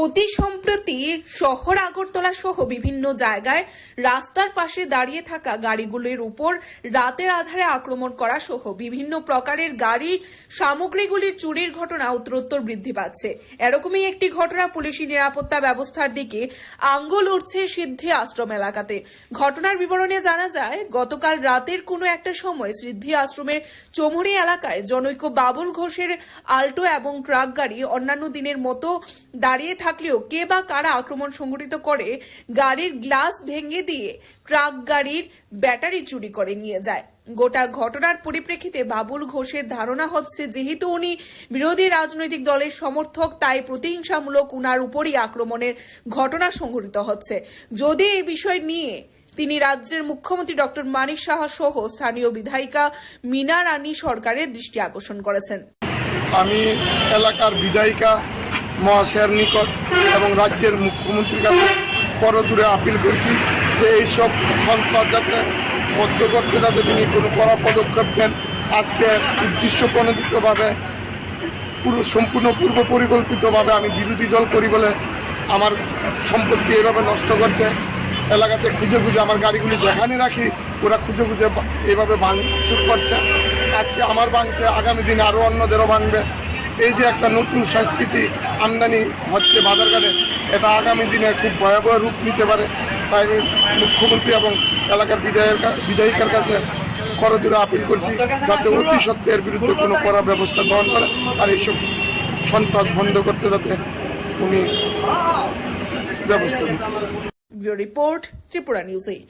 অতি সম্প্রতি শহর আগরতলা সহ বিভিন্ন জায়গায় রাস্তার পাশে দাঁড়িয়ে থাকা গাড়িগুলির উপর রাতের আধারে আক্রমণ করা সহ বিভিন্ন প্রকারের গাড়ির সামগ্রীগুলির চুরির ঘটনা উত্তরোত্তর বৃদ্ধি পাচ্ছে। এরকমই একটি ঘটনা পুলিশি নিরাপত্তা ব্যবস্থার দিকে আঙ্গুল উঠছে সিদ্ধি আশ্রম এলাকাতে। ঘটনার বিবরণে জানা যায়, গতকাল রাতের কোনো একটা সময় সিদ্ধি আশ্রমের চৌমুহনী এলাকায় জনৈক বাবুল ঘোষের আল্টো এবং ট্রাক গাড়ি অন্যান্য দিনের মতো দাঁড়িয়ে থাকলেও কে বা কারা আক্রমণ সংঘটিত করে গাড়ির গ্লাস ভেঙে দিয়ে ট্রাক গাড়ির ব্যাটারি চুরি করে নিয়ে যায়। গোটা ঘটনার পরিপ্রেক্ষিতে বাবুল ঘোষের ধারণা হচ্ছে, যেহেতু উনি বিরোধী রাজনৈতিক দলের সমর্থক, তাই প্রতিহিংসামূলক উনার উপরই আক্রমণের ঘটনা সংঘটিত হচ্ছে। যদি এই বিষয় নিয়ে তিনি রাজ্যের মুখ্যমন্ত্রী ডক্টর মানিক সাহা সহ স্থানীয় বিধায়িকা মীনা রানী সরকারের দৃষ্টি আকর্ষণ করেছেন। আমি এলাকার বিধায়িকা মহাশয়ের নিকট এবং রাজ্যের মুখ্যমন্ত্রীর কাছে করজোড়ে আপিল করছি যে এইসব সন্ত্রাস যাতে বদ্ধ করতে যাতে তিনি কোনো কড়া পদক্ষেপ নেন। আজকে উদ্দেশ্য প্রণোদিতভাবে সম্পূর্ণ পূর্ব পরিকল্পিতভাবে আমি বিরোধী দল করি বলে আমার সম্পত্তি এভাবে নষ্ট করছে। এলাকাতে খুঁজে খুঁজে আমার গাড়িগুলি যেখানে রাখি ওরা খুঁজে খুঁজে এভাবে ভাঙচুর করছে। আজকে আমার ভাঙছে, আগামী দিনে আরও অন্যদেরও ভাঙবে। এই যে একটা নতুন সংস্কৃতি আমদানি হচ্ছে বাজারঘাটে, এটা আগামী দিনে খুব ভয়াবহ রূপ নিতে পারে। তাই আমি মুখ্যমন্ত্রী এবং এলাকার বিধায়িকার কাছে করজোড়ে আপিল করছি যাতে অতি সত্ত্বে এর বিরুদ্ধে কোনো কড়া ব্যবস্থা গ্রহণ করে আর এইসব সন্ত্রাস বন্ধ করতে যাতে উনি ব্যবস্থা নেন। Report Tripura news 8।